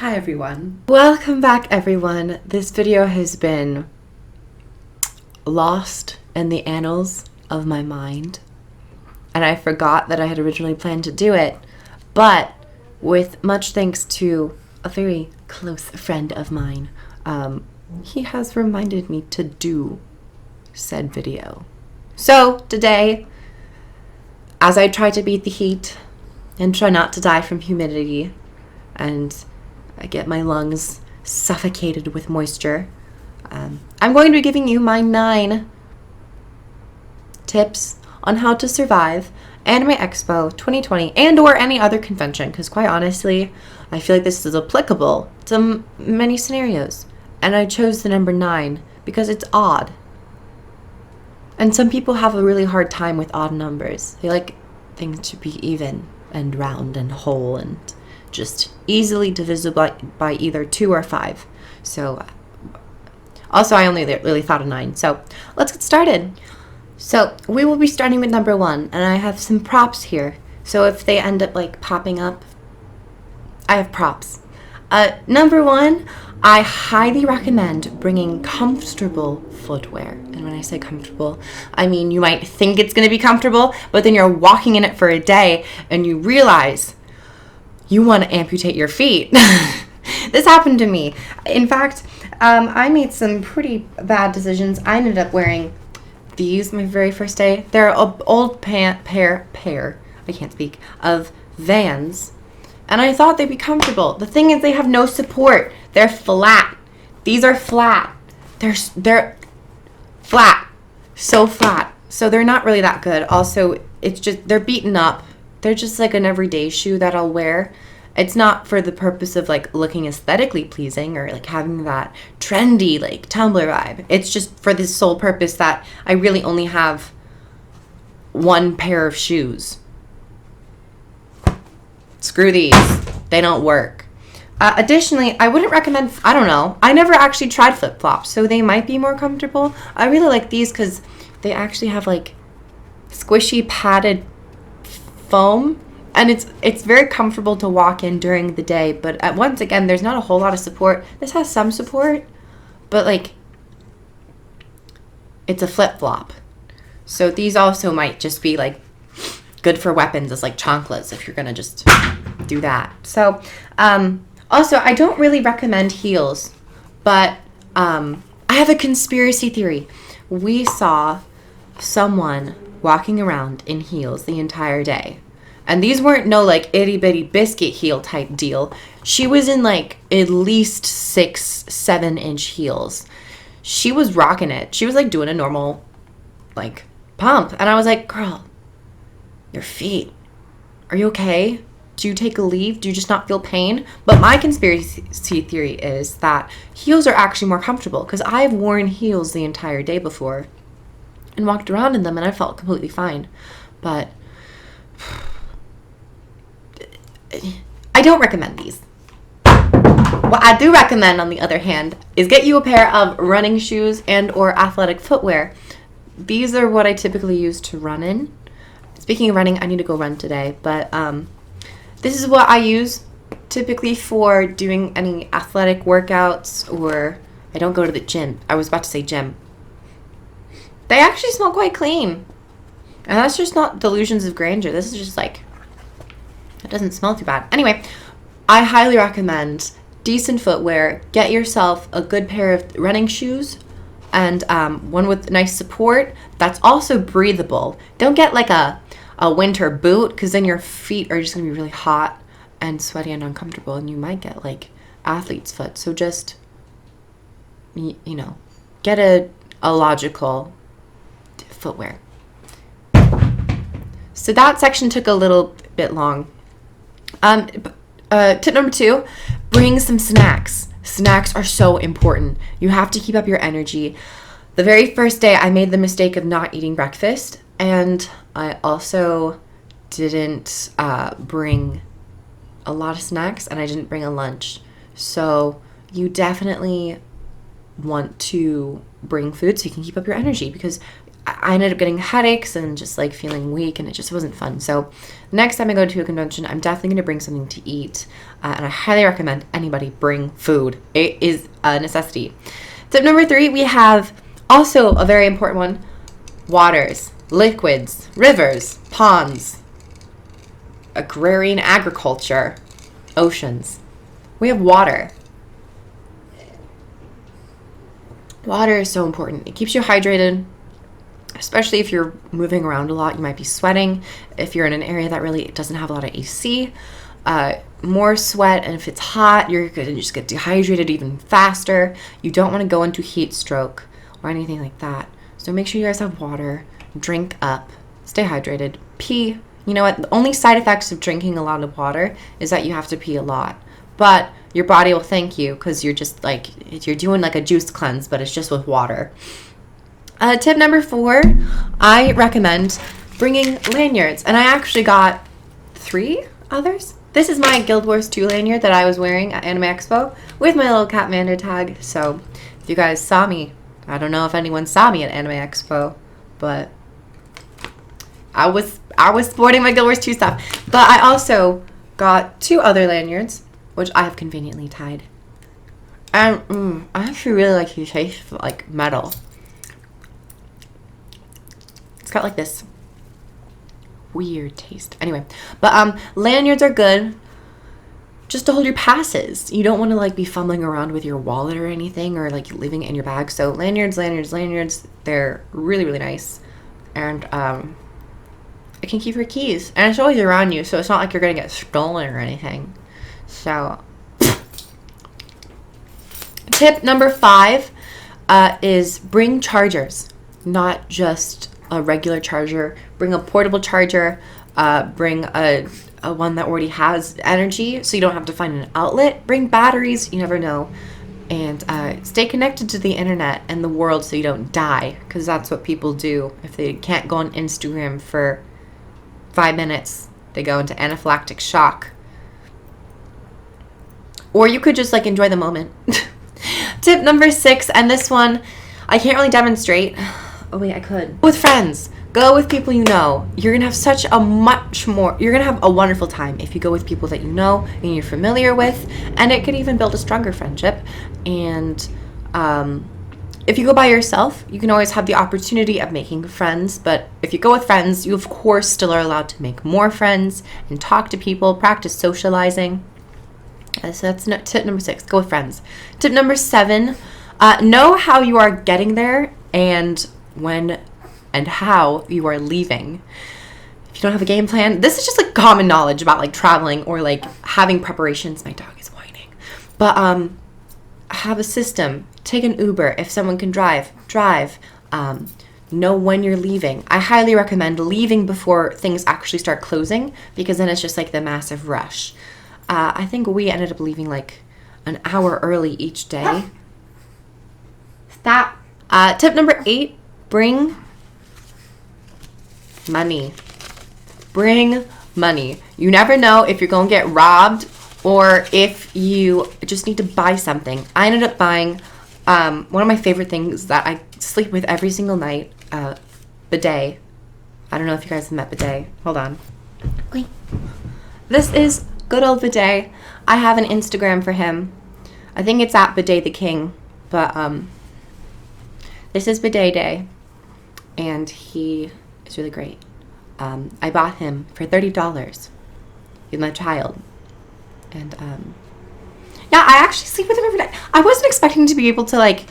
Hi everyone. Welcome back everyone. This video has been lost in the annals of my mind, and I forgot that I had originally planned to do it, but with much thanks to a very close friend of mine, he has reminded me to do said video. So today, as I try to beat the heat and try not to die from humidity, and I get my lungs suffocated with moisture, I'm going to be giving you my 9 tips on how to survive Anime Expo 2020 and or any other convention, because quite honestly, I feel like this is applicable to many scenarios. And I chose the number 9 because it's odd. And some people have a really hard time with odd numbers. They like things to be even and round and whole and just easily divisible by either 2 or 5. So, also I only really thought of 9. So, let's get started. So, we will be starting with number 1, and I have some props here. So, if they end up like popping up, I have props. Number 1, I highly recommend bringing comfortable footwear. And when I say comfortable, I mean you might think it's going to be comfortable, but then you're walking in it for a day and you realize you want to amputate your feet. This happened to me. In fact, I made some pretty bad decisions. I ended up wearing these my very first day. They're an old pair, I can't speak, of Vans. And I thought they'd be comfortable. The thing is, they have no support. They're flat. These are flat. They're flat. So flat. So they're not really that good. Also, it's just, they're beaten up. They're just like an everyday shoe that I'll wear. It's not for the purpose of like looking aesthetically pleasing or like having that trendy like Tumblr vibe. It's just for the sole purpose that I really only have one pair of shoes. Screw these. They don't work. Additionally, I wouldn't recommend, I don't know, I never actually tried flip-flops, so they might be more comfortable. I really like these because they actually have like squishy padded foam, and it's very comfortable to walk in during the day. But once again, there's not a whole lot of support. This has some support, but like it's a flip-flop. So these also might just be like good for weapons as like chanclas if you're gonna just do that. So also, I don't really recommend heels, but I have a conspiracy theory. We saw someone walking around in heels the entire day. And these weren't no like itty bitty biscuit heel type deal. She was in like at least 6-7 inch heels. She was rocking it. She was like doing a normal like pump. And I was like, girl, your feet, are you okay? Do you take a leave? Do you just not feel pain? But my conspiracy theory is that heels are actually more comfortable, because I've worn heels the entire day before and walked around in them and I felt completely fine. But I don't recommend these. What I do recommend, on the other hand, is get you a pair of running shoes and or athletic footwear. These are what I typically use to run in. Speaking of running, I need to go run today, but this is what I use typically for doing any athletic workouts, or I don't go to the gym. I was about to say gym. They actually smell quite clean. And that's just not delusions of grandeur. This is just like, it doesn't smell too bad. Anyway, I highly recommend decent footwear. Get yourself a good pair of running shoes and one with nice support that's also breathable. Don't get like a winter boot, because then your feet are just going to be really hot and sweaty and uncomfortable, and you might get like athlete's foot. So just, you know, get a logical footwear. So that section took a little bit long. Tip number 2, bring some snacks. Snacks are so important. You have to keep up your energy. The very first day, I made the mistake of not eating breakfast, and I also didn't bring a lot of snacks, and I didn't bring a lunch. So you definitely want to bring food so you can keep up your energy, because I ended up getting headaches and just like feeling weak, and it just wasn't fun. So next time I go to a convention, I'm definitely going to bring something to eat. And I highly recommend anybody bring food. It is a necessity. Tip number 3, we have also a very important one. Waters, liquids, rivers, ponds, agrarian agriculture, oceans. We have water. Water is so important. It keeps you hydrated, especially if you're moving around a lot. You might be sweating. If you're in an area that really doesn't have a lot of AC, more sweat, and if it's hot, you're going to just get dehydrated even faster. You don't want to go into heat stroke or anything like that. So make sure you guys have water. Drink up. Stay hydrated. Pee. You know what? The only side effects of drinking a lot of water is that you have to pee a lot. But your body will thank you because you're just like, you're doing like a juice cleanse, but it's just with water. Tip number 4, I recommend bringing lanyards. And I actually got 3 others. This is my Guild Wars 2 lanyard that I was wearing at Anime Expo with my little Catmander tag. So if you guys saw me, I don't know if anyone saw me at Anime Expo, but I was sporting my Guild Wars 2 stuff. But I also got 2 other lanyards, which I have conveniently tied. And I actually really like the taste of like metal. It's got like this weird taste. Anyway, but lanyards are good just to hold your passes. You don't want to like be fumbling around with your wallet or anything, or like leaving it in your bag. So lanyards, they're really, really nice. And it can keep your keys. And it's always around you, so it's not like you're going to get stolen or anything. So, tip number 5 is bring chargers, not just a regular charger. Bring a portable charger. Bring a one that already has energy, so you don't have to find an outlet. Bring batteries. You never know. And stay connected to the internet and the world so you don't die, because that's what people do. If they can't go on Instagram for 5 minutes, they go into anaphylactic shock. Or you could just like enjoy the moment. Tip number 6, and this one I can't really demonstrate. Oh wait, I could. With friends. Go with people you know. You're going to have you're going to have a wonderful time if you go with people that you know and you're familiar with, and it could even build a stronger friendship. And if you go by yourself, you can always have the opportunity of making friends, but if you go with friends, you of course still are allowed to make more friends and talk to people, practice socializing. So that's tip number 6, go with friends. Tip number 7, know how you are getting there and when and how you are leaving. If you don't have a game plan, this is just like common knowledge about like traveling or like having preparations. My dog is whining. But have a system. Take an Uber. If someone can drive. Know when you're leaving. I highly recommend leaving before things actually start closing, because then it's just like the massive rush. I think we ended up leaving like an hour early each day. Stop. Tip number 8, bring money. Bring money. You never know if you're going to get robbed or if you just need to buy something. I ended up buying one of my favorite things that I sleep with every single night, bidet. I don't know if you guys have met bidet. Hold on. Wait. This is good old bidet. I have an Instagram for him. I think it's at Bidet the King. But this is bidet day, and he is really great. I bought him for $30. He's my child. And yeah, I actually sleep with him every night. I wasn't expecting to be able to like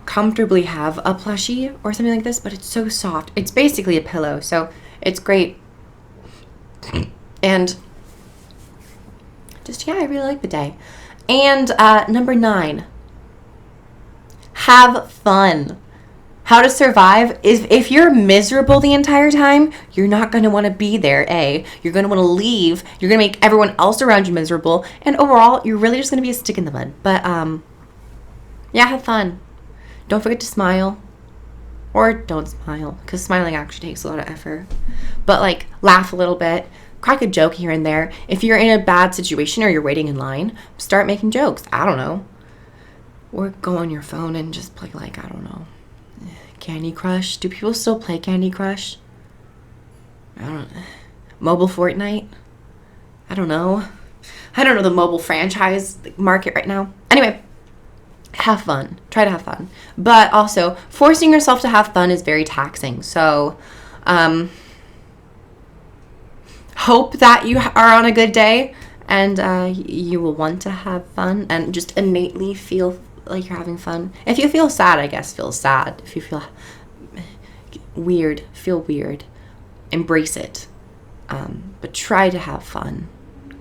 comfortably have a plushie or something like this, but it's so soft. It's basically a pillow, so it's great. And just, yeah, I really like bidet. And number 9, have fun. How to survive is if you're miserable the entire time, you're not going to want to be there, A. You're going to want to leave. You're going to make everyone else around you miserable. And overall, you're really just going to be a stick in the mud. But, yeah, have fun. Don't forget to smile. Or don't smile, because smiling actually takes a lot of effort. But, like, laugh a little bit. Crack a joke here and there. If you're in a bad situation or you're waiting in line, start making jokes. I don't know. Or go on your phone and just play, like, I don't know, Candy Crush. Do people still play Candy Crush? I don't know. mobile Fortnite. I don't know the mobile franchise market right now. Anyway, have fun. Try to have fun. But also, forcing yourself to have fun is very taxing. So, hope that you are on a good day and you will want to have fun and just innately feel like you're having fun. If you feel sad, I guess feel sad. If you feel weird, feel weird. Embrace it. But try to have fun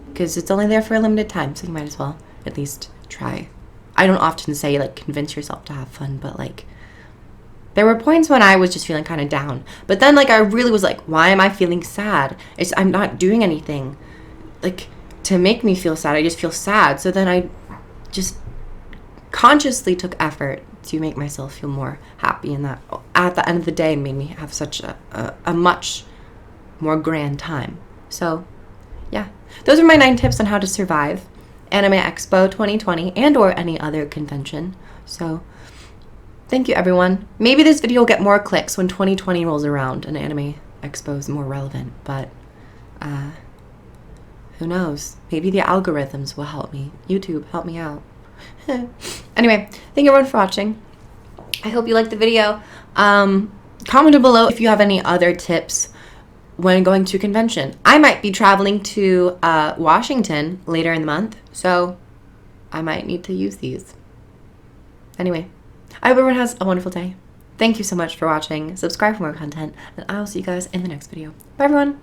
because it's only there for a limited time, so you might as well at least try. I don't often say, like, convince yourself to have fun, but, like, there were points when I was just feeling kind of down. But then, like, I really was like, why am I feeling sad? I'm not doing anything, like, to make me feel sad. I just feel sad. So then I just consciously took effort to make myself feel more happy, and that at the end of the day made me have such a much more grand time. So, yeah. Those are my 9 tips on how to survive Anime Expo 2020 and or any other convention. So, thank you, everyone. Maybe this video will get more clicks when 2020 rolls around and Anime Expo is more relevant, but who knows? Maybe the algorithms will help me. YouTube, help me out. Anyway, thank you everyone for watching. I hope you liked the video. Comment below if you have any other tips when going to a convention. I might be traveling to Washington later in the month, so I might need to use these. Anyway, I hope everyone has a wonderful day. Thank you so much for watching. Subscribe for more content, and I will see you guys in the next video. Bye, everyone.